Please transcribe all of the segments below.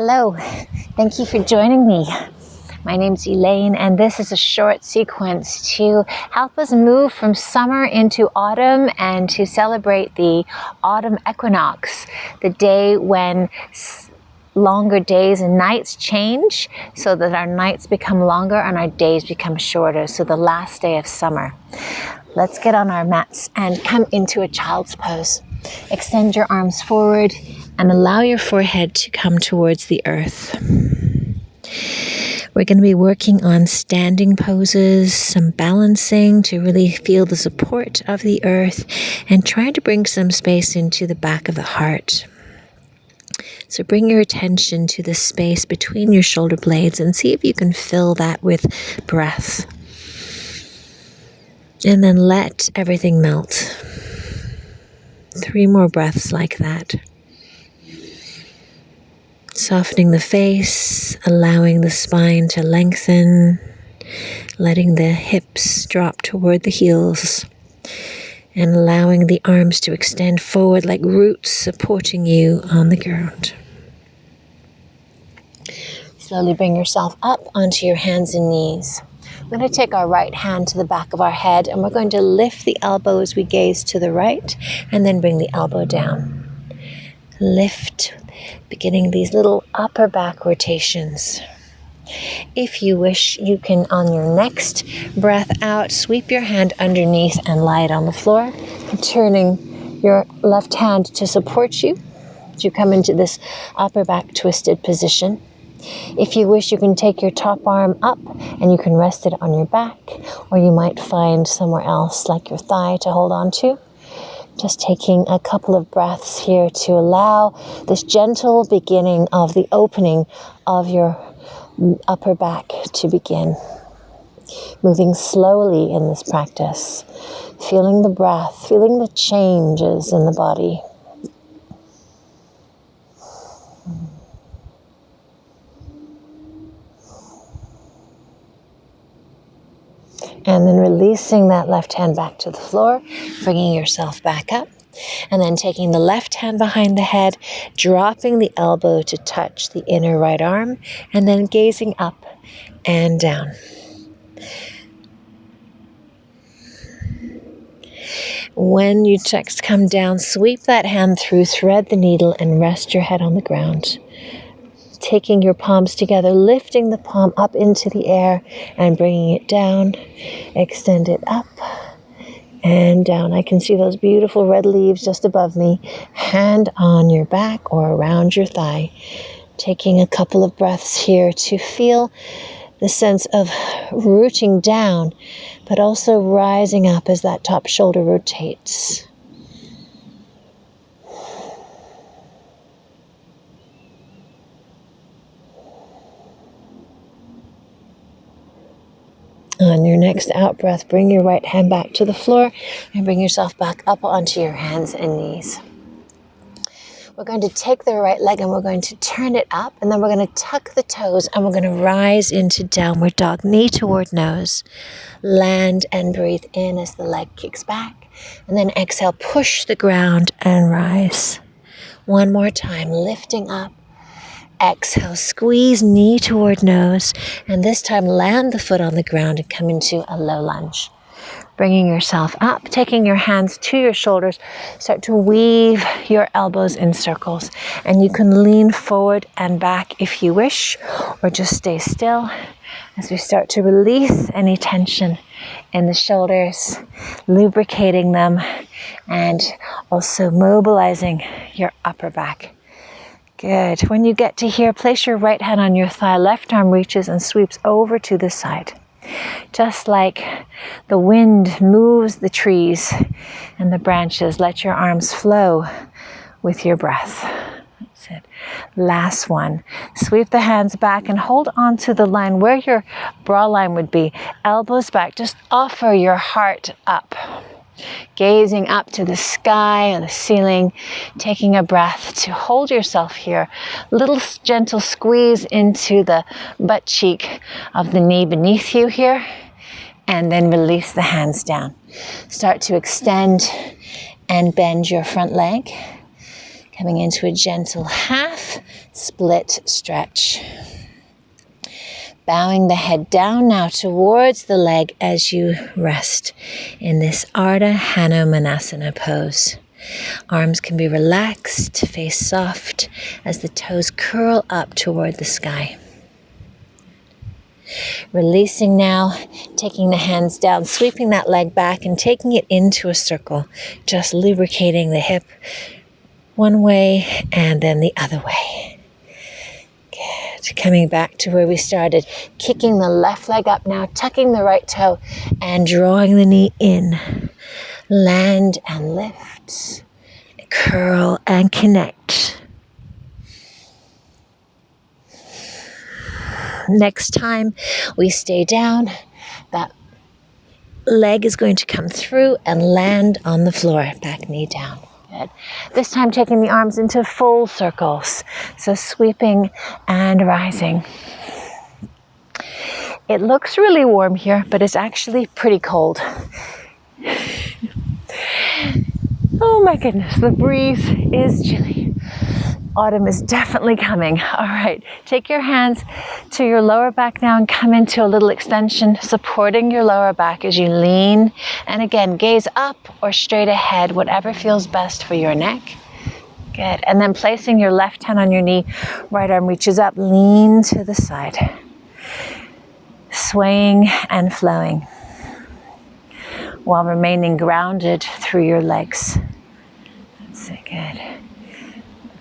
Hello, thank you for joining me. My name's Elaine, and this is a short sequence to help us move from summer into autumn and to celebrate the autumn equinox, the day when longer days and nights change so that our nights become longer and our days become shorter, so the last day of summer. Let's get on our mats and come into a child's pose. Extend your arms forward and allow your forehead to come towards the earth. We're going to be working on standing poses, some balancing to really feel the support of the earth, and try to bring some space into the back of the heart. So bring your attention to the space between your shoulder blades and see if you can fill that with breath. And then let everything melt. 3 more breaths like that. Softening the face, allowing the spine to lengthen, letting the hips drop toward the heels, and allowing the arms to extend forward like roots supporting you on the ground. Slowly bring yourself up onto your hands and knees. We're going to take our right hand to the back of our head, and we're going to lift the elbow as we gaze to the right, and then bring the elbow down. Lift, beginning these little upper back rotations. If you wish, you can, on your next breath out, sweep your hand underneath and lie it on the floor, turning your left hand to support you as you come into this upper back twisted position. If you wish, you can take your top arm up and you can rest it on your back, or you might find somewhere else like your thigh to hold on to. Just taking a couple of breaths here to allow this gentle beginning of the opening of your upper back to begin. Moving slowly in this practice, feeling the breath, feeling the changes in the body. And then releasing that left hand back to the floor, bringing yourself back up. And then taking the left hand behind the head, dropping the elbow to touch the inner right arm, and then gazing up and down. When you next come down, sweep that hand through, thread the needle, and rest your head on the ground. Taking your palms together, lifting the palm up into the air and bringing it down. Extend it up and down. I can see those beautiful red leaves just above me. Hand on your back or around your thigh. Taking a couple of breaths here to feel the sense of rooting down, but also rising up as that top shoulder rotates. On your next out breath, bring your right hand back to the floor and bring yourself back up onto your hands and knees. We're going to take the right leg and we're going to turn it up, and then we're going to tuck the toes and we're going to rise into downward dog, knee toward nose. Land and breathe in as the leg kicks back, and then exhale, push the ground and rise. One more time, lifting up. Exhale, squeeze knee toward nose, and this time land the foot on the ground and come into a low lunge. Bringing yourself up, taking your hands to your shoulders, start to weave your elbows in circles, and you can lean forward and back if you wish, or just stay still as we start to release any tension in the shoulders, lubricating them, and also mobilizing your upper back. Good. When you get to here, place your right hand on your thigh, left arm reaches and sweeps over to the side. Just like the wind moves the trees and the branches, let your arms flow with your breath. That's it. Last one. Sweep the hands back and hold on to the line where your bra line would be. Elbows back. Just offer your heart up. Gazing up to the sky or the ceiling, taking a breath to hold yourself here. Little gentle squeeze into the butt cheek of the knee beneath you here, and then release the hands down. Start to extend and bend your front leg. Coming into a gentle half split stretch. Bowing the head down now towards the leg as you rest in this Ardha Hanumanasana pose. Arms can be relaxed, face soft as the toes curl up toward the sky. Releasing now, taking the hands down, sweeping that leg back and taking it into a circle, just lubricating the hip one way and then the other way. Good. Coming back to where we started, kicking the left leg up now, tucking the right toe and drawing the knee in. Land and lift, curl and connect. Next time we stay down, that leg is going to come through and land on the floor, back knee down. Good. This time taking the arms into full circles, so sweeping and rising. It looks really warm here, but it's actually pretty cold. Oh my goodness, the breeze is chilly. Autumn is definitely coming. All right, take your hands to your lower back now and come into a little extension, supporting your lower back as you lean. And again, gaze up or straight ahead, whatever feels best for your neck. Good. And then placing your left hand on your knee, right arm reaches up, lean to the side. Swaying and flowing while remaining grounded through your legs. That's it, good.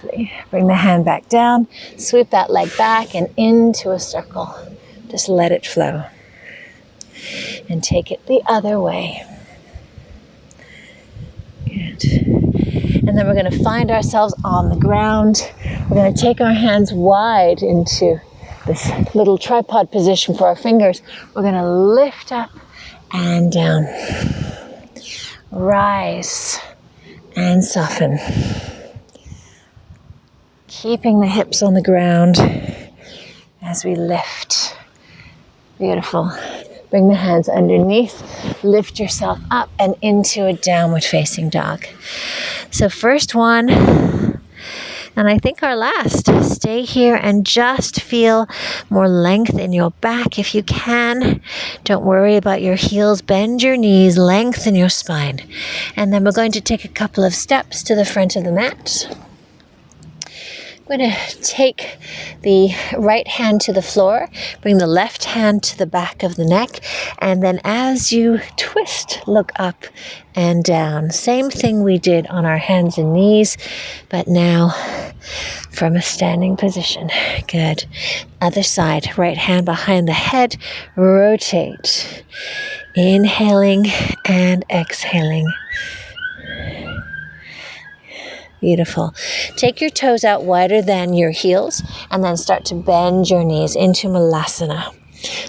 Lovely. Bring the hand back down, sweep that leg back and into a circle. Just let it flow. And take it the other way. Good. And then we're going to find ourselves on the ground. We're going to take our hands wide into this little tripod position for our fingers. We're going to lift up and down. Rise and soften. Keeping the hips on the ground as we lift. Beautiful. Bring the hands underneath. Lift yourself up and into a downward facing dog. So first one, and I think our last. Stay here and just feel more length in your back if you can. Don't worry about your heels. Bend your knees, lengthen your spine. And then we're going to take a couple of steps to the front of the mat. I'm going to take the right hand to the floor, bring the left hand to the back of the neck, and then as you twist, look up and down. Same thing we did on our hands and knees, but now from a standing position. Good. Other side, right hand behind the head, rotate. Inhaling and exhaling. Beautiful. Take your toes out wider than your heels and then start to bend your knees into Malasana.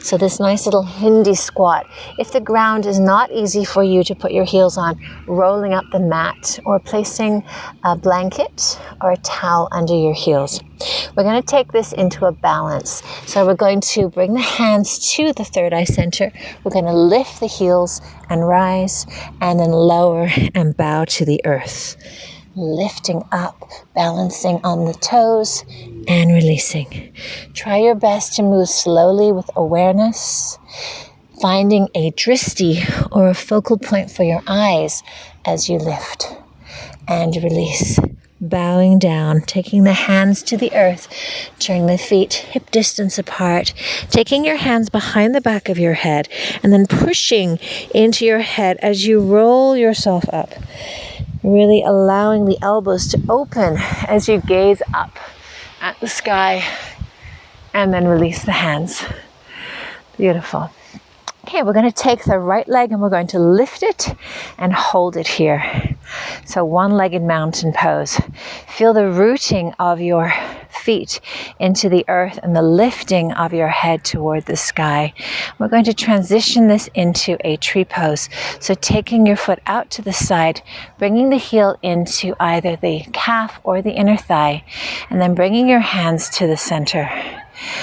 So this nice little Hindi squat. If the ground is not easy for you to put your heels on, rolling up the mat or placing a blanket or a towel under your heels. We're going to take this into a balance. So we're going to bring the hands to the third eye center. We're going to lift the heels and rise and then lower and bow to the earth. Lifting up, balancing on the toes, and releasing. Try your best to move slowly with awareness, finding a drishti or a focal point for your eyes as you lift and release. Bowing down, taking the hands to the earth, turning the feet hip distance apart, taking your hands behind the back of your head, and then pushing into your head as you roll yourself up. Really allowing the elbows to open as you gaze up at the sky and then release the hands. Beautiful. Okay, we're going to take the right leg and we're going to lift it and hold it here. So one-legged mountain pose. Feel the rooting of your feet into the earth and the lifting of your head toward the sky. We're going to transition this into a tree pose. So taking your foot out to the side, bringing the heel into either the calf or the inner thigh, and then bringing your hands to the center.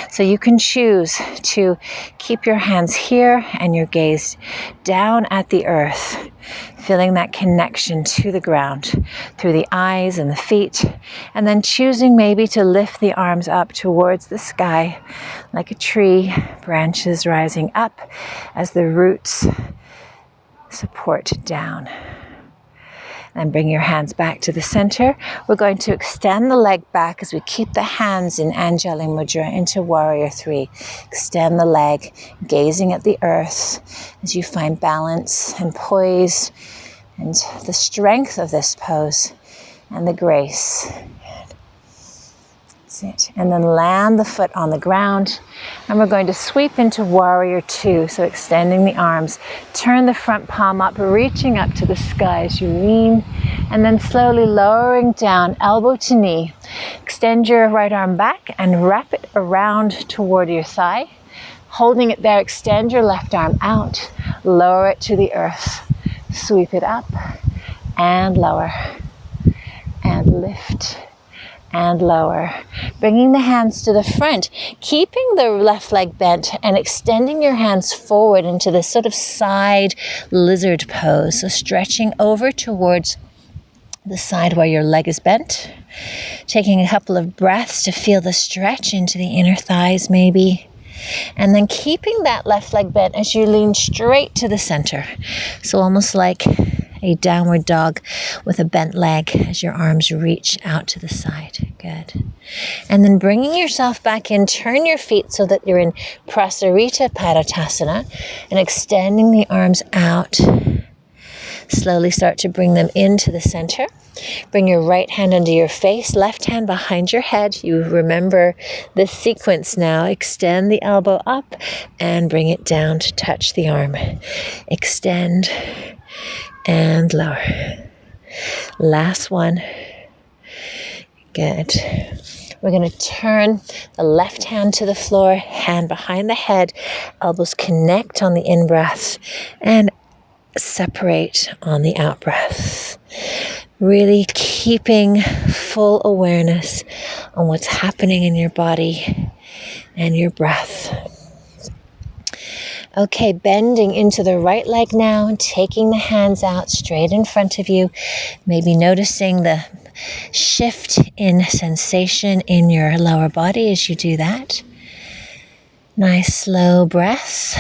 So you can choose to keep your hands here and your gaze down at the earth, feeling that connection to the ground through the eyes and the feet, and then choosing maybe to lift the arms up towards the sky like a tree, branches rising up as the roots support down. And bring your hands back to the center. We're going to extend the leg back as we keep the hands in Anjali Mudra into Warrior 3. Extend the leg, gazing at the earth as you find balance and poise and the strength of this pose and the grace. That's it. And then land the foot on the ground. And we're going to sweep into Warrior 2. So extending the arms, turn the front palm up, reaching up to the sky as you lean, and then slowly lowering down, elbow to knee. Extend your right arm back and wrap it around toward your thigh. Holding it there, extend your left arm out, lower it to the earth. Sweep it up and lower and lift and lower, bringing the hands to the front, keeping the left leg bent and extending your hands forward into this sort of side lizard pose. So stretching over towards the side where your leg is bent, taking a couple of breaths to feel the stretch into the inner thighs maybe, and then keeping that left leg bent as you lean straight to the center. So almost like a downward dog with a bent leg as your arms reach out to the side. Good. And then bringing yourself back in, turn your feet so that you're in Prasarita Padottanasana and extending the arms out. Slowly start to bring them into the center. Bring your right hand under your face, left hand behind your head. You remember this sequence now. Extend the elbow up and bring it down to touch the arm. Extend and lower. Last one. Good. We're going to turn the left hand to the floor, hand behind the head, elbows connect on the in-breath, and separate on the out-breath. Really keeping full awareness on what's happening in your body and your breath. Okay, bending into the right leg now and taking the hands out straight in front of you. Maybe noticing the shift in sensation in your lower body as you do that. Nice slow breaths.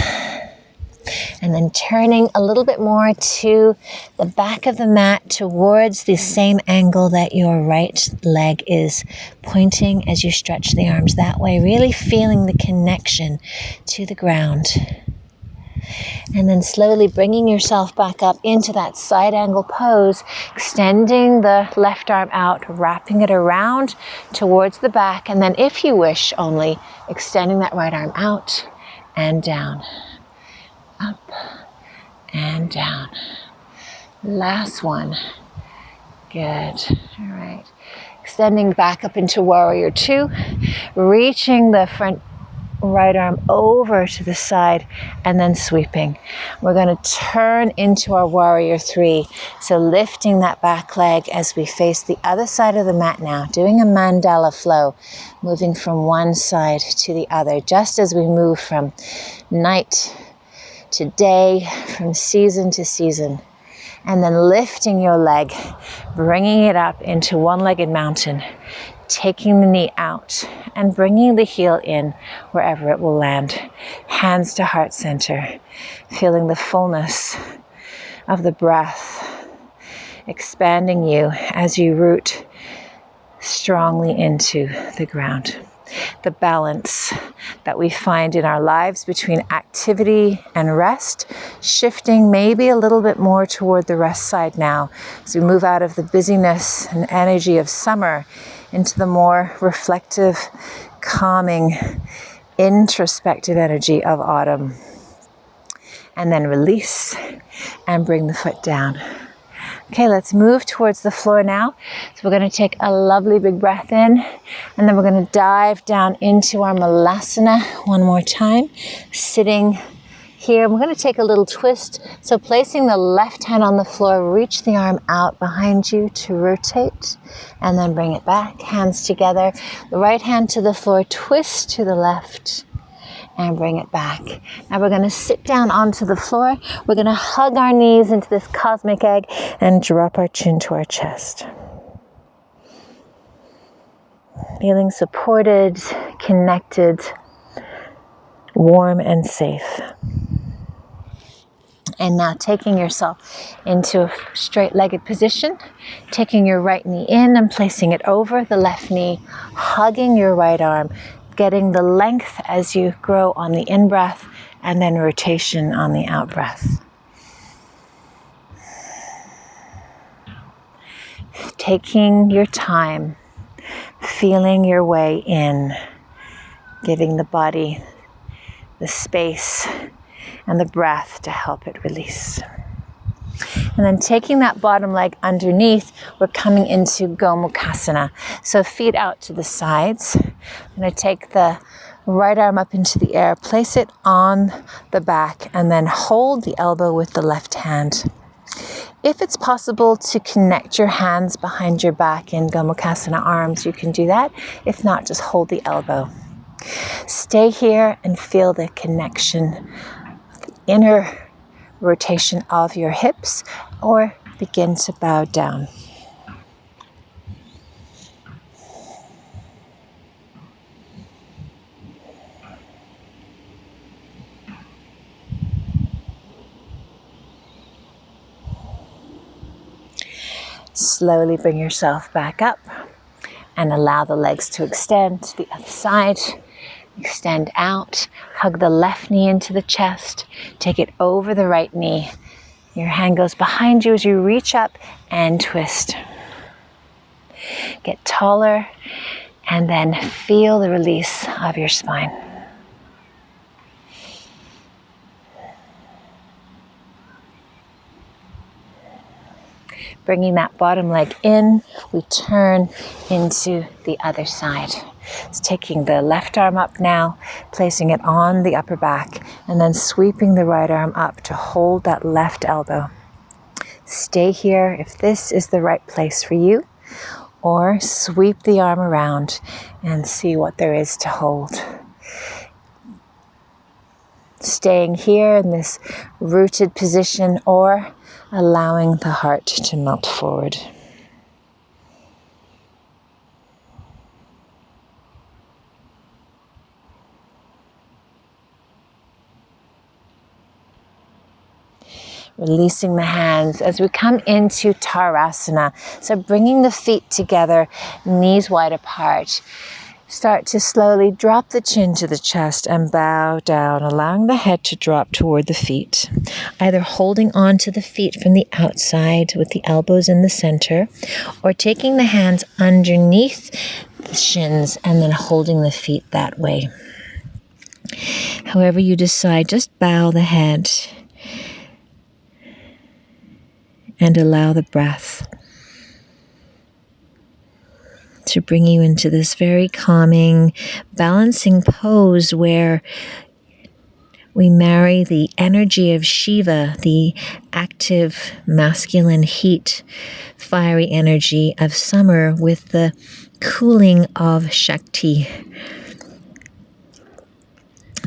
And then turning a little bit more to the back of the mat towards the same angle that your right leg is pointing as you stretch the arms that way, really feeling the connection to the ground. And then slowly bringing yourself back up into that side angle pose, extending the left arm out, wrapping it around towards the back, and then if you wish, only extending that right arm out and down. Up and down. Last one. Good. All right. Extending back up into Warrior 2, reaching the front right arm over to the side and then sweeping. We're going to turn into our Warrior 3. So lifting that back leg as we face the other side of the mat now, doing a mandala flow, moving from one side to the other, just as we move from night to day, from season to season. And then lifting your leg, bringing it up into one-legged mountain, taking the knee out and bringing the heel in wherever it will land. Hands to heart center, feeling the fullness of the breath, expanding you as you root strongly into the ground. The balance that we find in our lives between activity and rest, shifting maybe a little bit more toward the rest side now as we move out of the busyness and energy of summer into the more reflective, calming, introspective energy of autumn. And then release and bring the foot down. Okay, let's move towards the floor now. So we're going to take a lovely big breath in, and then we're going to dive down into our Malasana one more time, sitting Here, we're going to take a little twist. So placing the left hand on the floor, reach the arm out behind you to rotate, and then bring it back. Hands together. The right hand to the floor, twist to the left, and bring it back. Now we're going to sit down onto the floor. We're going to hug our knees into this cosmic egg and drop our chin to our chest. Feeling supported, connected, warm and safe. And now taking yourself into a straight-legged position, taking your right knee in and placing it over the left knee, hugging your right arm, getting the length as you grow on the in-breath, and then rotation on the out-breath. Taking your time, feeling your way in, giving the body the space and the breath to help it release. And then taking that bottom leg underneath, we're coming into Gomukhasana. So feet out to the sides. I'm going to take the right arm up into the air, place it on the back, and then hold the elbow with the left hand. If it's possible to connect your hands behind your back in Gomukhasana arms, you can do that. If not, just hold the elbow. Stay here and feel the connection, the inner rotation of your hips, or begin to bow down. Slowly bring yourself back up and allow the legs to extend to the other side. Extend out, hug the left knee into the chest, take it over the right knee. Your hand goes behind you as you reach up and twist. Get taller and then feel the release of your spine. Bringing that bottom leg in, we turn into the other side. So taking the left arm up now, placing it on the upper back, and then sweeping the right arm up to hold that left elbow. Stay here if this is the right place for you, or sweep the arm around and see what there is to hold. Staying here in this rooted position, or allowing the heart to melt forward. Releasing the hands as we come into Tadasana. So bringing the feet together, knees wide apart. Start to slowly drop the chin to the chest and bow down, allowing the head to drop toward the feet. Either holding on to the feet from the outside with the elbows in the center, or taking the hands underneath the shins and then holding the feet that way. However you decide, just bow the head and allow the breath to bring you into this very calming, balancing pose where we marry the energy of Shiva, the active masculine heat, fiery energy of summer, with the cooling of Shakti,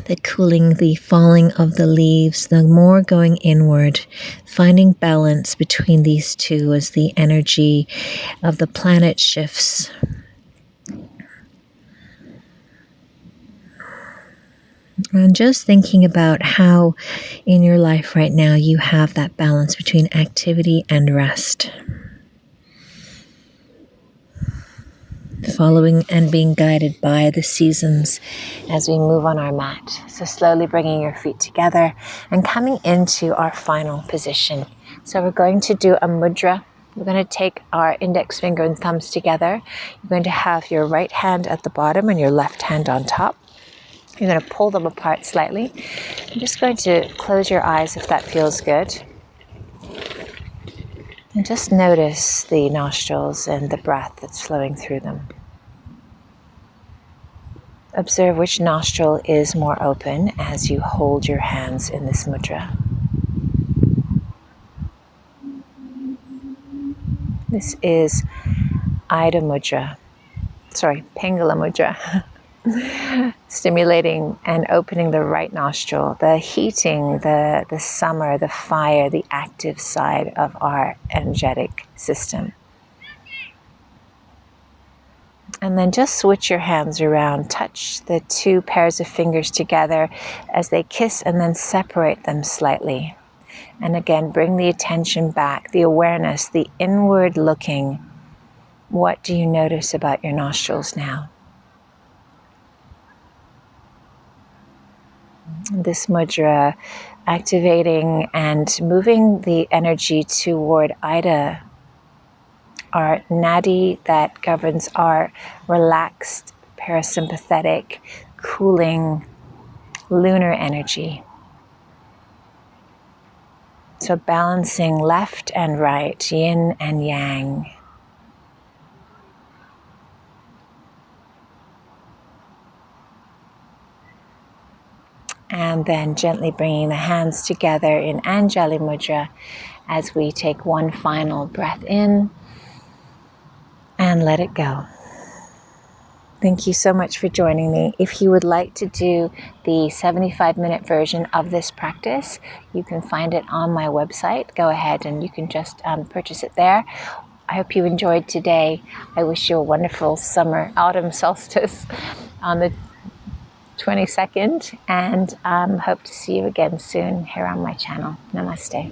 the cooling, the falling of the leaves, the more going inward, finding balance between these two as the energy of the planet shifts. And just thinking about how in your life right now you have that balance between activity and rest. Following and being guided by the seasons as we move on our mat. So slowly bringing your feet together and coming into our final position. So we're going to do a mudra. We're going to take our index finger and thumbs together. You're going to have your right hand at the bottom and your left hand on top. You're going to pull them apart slightly. I'm just going to close your eyes if that feels good. And just notice the nostrils and the breath that's flowing through them. Observe which nostril is more open as you hold your hands in this mudra. This is Ida Mudra. Sorry, Pingala Mudra. Stimulating and opening the right nostril, the heating, the summer, the fire, the active side of our energetic system. And then just switch your hands around. Touch the two pairs of fingers together as they kiss and then separate them slightly. And again, bring the attention back, the awareness, the inward looking. What do you notice about your nostrils now? This mudra activating and moving the energy toward Ida, our nadi that governs our relaxed, parasympathetic, cooling, lunar energy. So balancing left and right, yin and yang. And then gently bringing the hands together in Anjali Mudra as we take one final breath in and let it go. Thank you so much for joining me. If you would like to do the 75-minute version of this practice, you can find it on my website. Go ahead and you can just purchase it there. I hope you enjoyed today. I wish you a wonderful autumn solstice on the 22nd, and hope to see you again soon here on my channel. Namaste.